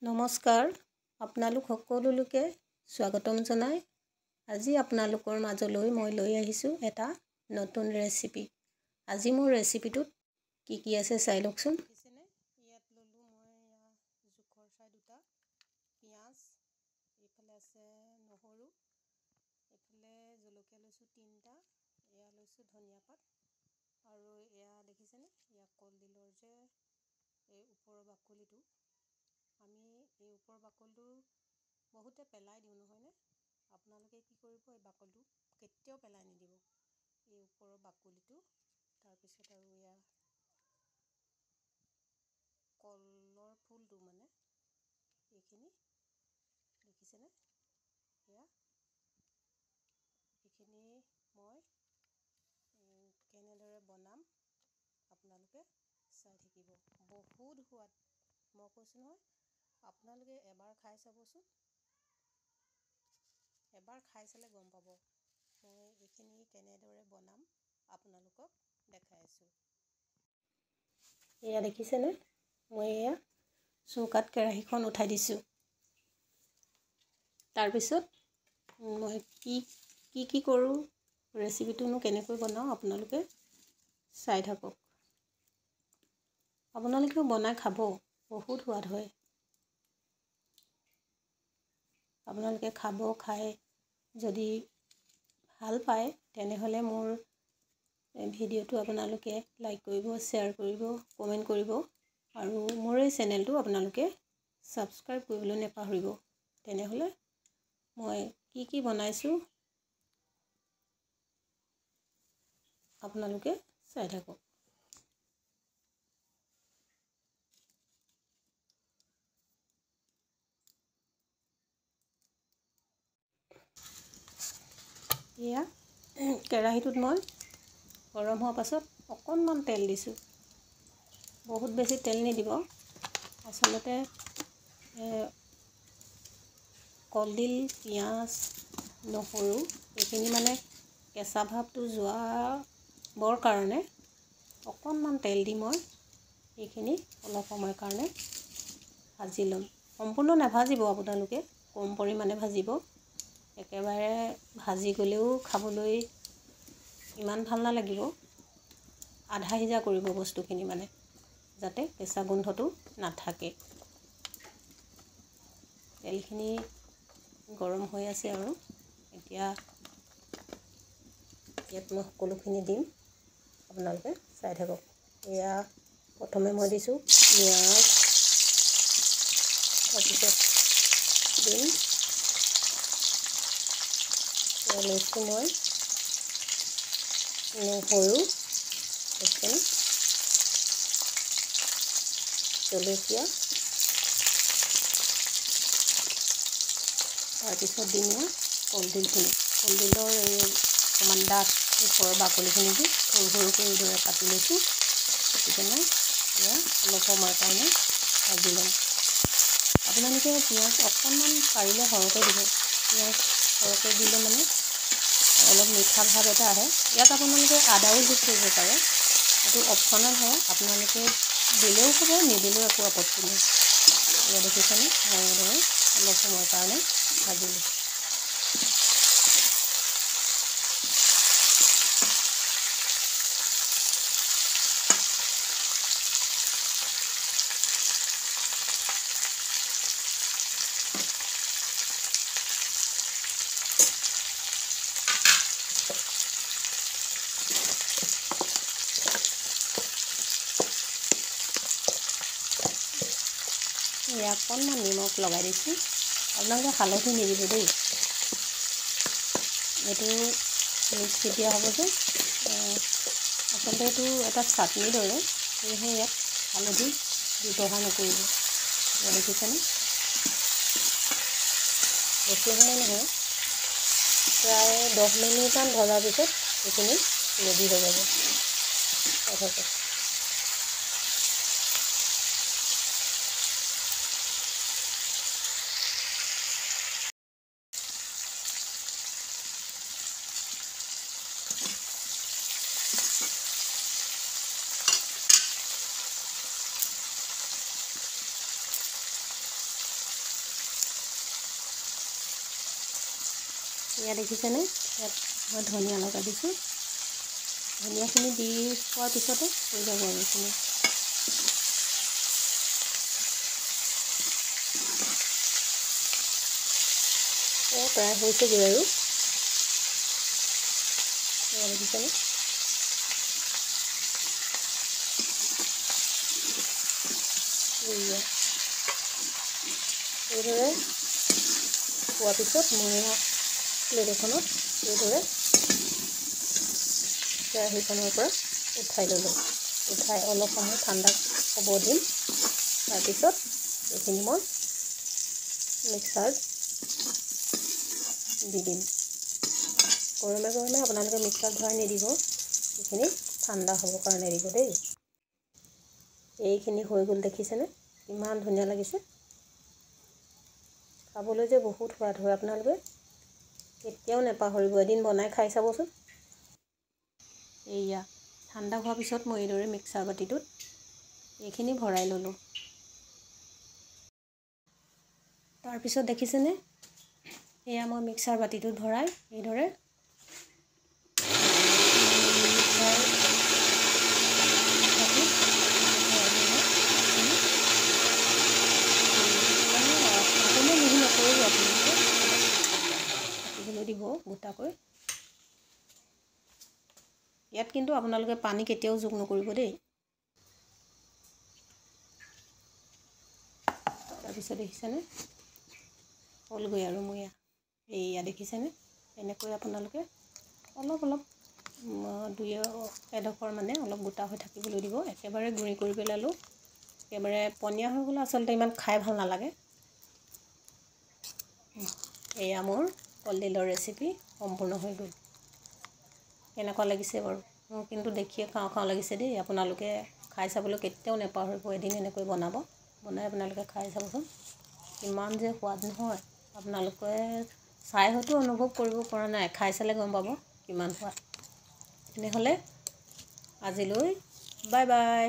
নমস্কাৰ, আপোনালোক সকলোকে স্বাগতম জনাই আজি আপোনালোকৰ মাজলৈ মই লৈ আহিছোঁ এটা নতুন ৰেচিপি। আজি মোৰ ৰেচিপিটোত কি আছে চাই লওকচোন। ইয়াত ললোঁ মই জোখৰ চাই দুটা পিঁয়াজ, এইফালে আছে নহৰু, এইফালে জলকীয়া লৈছোঁ 3টা, এয়া লৈছোঁ ধনিয়া পাত আৰু এয়া দেখিছেনে, এয়া কলডিলৰ যে এই ওপৰৰ বাকলিটো, আমি এই ওপৰৰ বাকলিটো বহুতে পেলাই দিওঁ নহয়নে? আপোনালোকে কি কৰিব, এই বাকলিটো কেতিয়াও পেলাই নিদিব, এই ওপৰৰ বাকলিটো। তাৰপিছত আৰু এয়া কলৰ ফুলটো, মানে এইখিনি দেখিছেনে, এয়া এইখিনি মই কেনেদৰে বনাম আপোনালোকে চাই থাকিব। বহুত সোৱাদ, মই কৈছোঁ নহয়, আপোনালোকে এবাৰ খাই চাবচোন, এবাৰ খাই চালে গম পাব মই এইখিনি কেনেদৰে বনাম আপোনালোকক দেখাই আছোঁ। এয়া দেখিছেনে, মই এয়া চৌকাত কেৰাহীখন উঠাই দিছোঁ। তাৰপিছত মই কি কৰোঁ, ৰেচিপিটোনো কেনেকৈ বনাওঁ আপোনালোকে চাই থাকক। আপোনালোকেও বনাই খাব, বহুত সোৱাদ হয়। আপোনালোকে খাব, খাই যদি ভাল পায় তেনেহ'লে মোৰ ভিডিঅ'টো আপোনালোকে লাইক কৰিব, শ্বেয়াৰ কৰিব, কমেণ্ট কৰিব আৰু মোৰ এই চেনেলটো আপোনালোকে ছাবস্ক্ৰাইব কৰিবলৈ নাপাহৰিব। তেনেহ'লে মই কি বনাইছোঁ আপোনালোকে চাই থাকক। এয়া কেৰাহীটোত মই গৰম হোৱাৰ পাছত অকণমান তেল দিছোঁ। বহুত বেছি তেল নিদিব, আচলতে কলডিল, পিঁয়াজ, নহৰু এইখিনি মানে কেঁচা ভাৱটো যোৱাবৰ কাৰণে অকণমান তেল দি মই এইখিনি অলপ সময়ৰ কাৰণে ভাজি ল'ম। সম্পূৰ্ণ নাভাজিব আপোনালোকে, কম পৰিমাণে ভাজিব। একেবাৰে ভাজি গ'লেও খাবলৈ ইমান ভাল নালাগিব। আধা সিজা কৰিব বস্তুখিনি, মানে যাতে কেঁচা গোন্ধটো নাথাকে। তেলখিনি গৰম হৈ আছে আৰু এতিয়া ইয়াত মই সকলোখিনি দিম, আপোনালোকে চাই থাকক। এয়া প্ৰথমে মই দিছোঁ পিঁয়াজ, তাৰপিছত দিম এয়া লৈছোঁ মই নহৰু, জলকীয়া, তাৰপিছত দিম এয়া কলডিলখিনি। কলডিলৰ এই অকণমান ডাঠ ওপৰৰ বাকলিখিনি দি সৰু সৰুকৈ এইদৰে কাটি লৈছোঁ। গতিকে মই এয়া অলপ সময়ৰ কাৰণে ভাজি ল'ম। আপোনালোকে পিঁয়াজ অকণমান পাৰিলে সৰহকৈ দিব। পিঁয়াজ সৰহকৈ দিলে মানে অলপ মিঠা ভাৱ এটা আহে। ইয়াত আপোনালোকে আদাও যোগ কৰিব পাৰে, এইটো অপশ্যনেল হয়, আপোনালোকে দিলেও হ'ব, নিদিলেও একো আপত্তি নাই। এয়া দেখিছেনে, মই এইদৰে অলপ সময়ৰ কাৰণে ভাজিলোঁ। এয়া অকণমান নিমখ লগাই দিছোঁ। আপোনালোকে হালধি নিদিব দেই, এইটো মিক্সিত দিয়া হ'ব যে, আচলতে এইটো এটা চাটনিৰ দৰে, সেয়েহে ইয়াত হালধি ব্যৱহাৰ নকৰিব। এয়া দেখিছেনে, বেছি সময় নহয়, প্ৰায় 10 মিনিটমান ভজাৰ পিছত এইখিনি ৰেডি হৈ যাব। এয়া দেখিছেনে, ইয়াত মই ধনিয়া লগাই দিছোঁ। ধনিয়াখিনি দি পোৱাৰ পিছতে হৈ যাব আৰু এইখিনি। প্ৰায় হৈছেগৈ আৰু এয়া দেখিছেনে। এইদৰে হোৱাৰ পিছত মই প্লেট এখনত এইদৰে কেৰাহীখনৰ পৰা উঠাই ল'লোঁ। উঠাই অলপ সময় ঠাণ্ডা হ'ব দিম। তাৰপিছত এইখিনি মই মিক্সাৰত দি দিম। গৰমে গৰমে আপোনালোকে মিক্সাৰত ভৰাই নিদিব, এইখিনি ঠাণ্ডা হ'বৰ কাৰণে দিব দেই। এইখিনি হৈ গ'ল দেখিছেনে, ইমান ধুনীয়া লাগিছে। খাবলৈ যে বহুত সোৱাদ হয়, আপোনালোকে কেতিয়াও নেপাহৰিব, এদিন বনাই খাই চাবচোন। এইয়া ঠাণ্ডা হোৱাৰ পিছত মই এইদৰে মিক্সাৰ বাতিটোত এইখিনি ভৰাই ল'লোঁ। তাৰপিছত দেখিছেনে, এয়া মই মিক্সাৰ বাতিটোত ভৰাই এইদৰে দিব গোটাকৈ। ইয়াত কিন্তু আপোনালোকে পানী কেতিয়াও যোগ নকৰিব দেই। তাৰপিছত দেখিছেনে হ'লগৈ আৰু মই এইয়া দেখিছেনে, এনেকৈ আপোনালোকে অলপ অলপ দুই এডোখৰ মানে অলপ গোটা হৈ থাকিবলৈ দিব। একেবাৰে গুড়ি কৰি পেলালোঁ, একেবাৰে পনীয়া হৈ গ'লে আচলতে ইমান খাই ভাল নালাগে। এয়া মোৰ কলডিলৰ ৰেচিপি সম্পূৰ্ণ হৈ গ'ল। কেনেকুৱা লাগিছে বাৰু? মোৰ কিন্তু দেখিয়ে খাওঁ খাওঁ লাগিছে দেই। আপোনালোকে খাই চাবলৈ কেতিয়াও নেপাহৰিব, এদিন এনেকৈ বনাব, বনাই আপোনালোকে খাই চাবচোন। ইমান যে সোৱাদ নহয়, আপোনালোকে চাই হয়তো অনুভৱ কৰিব পৰা নাই, খাই চালে গম পাব কিমান সোৱাদ। তেনেহ'লে আজিলৈ বাই বাই।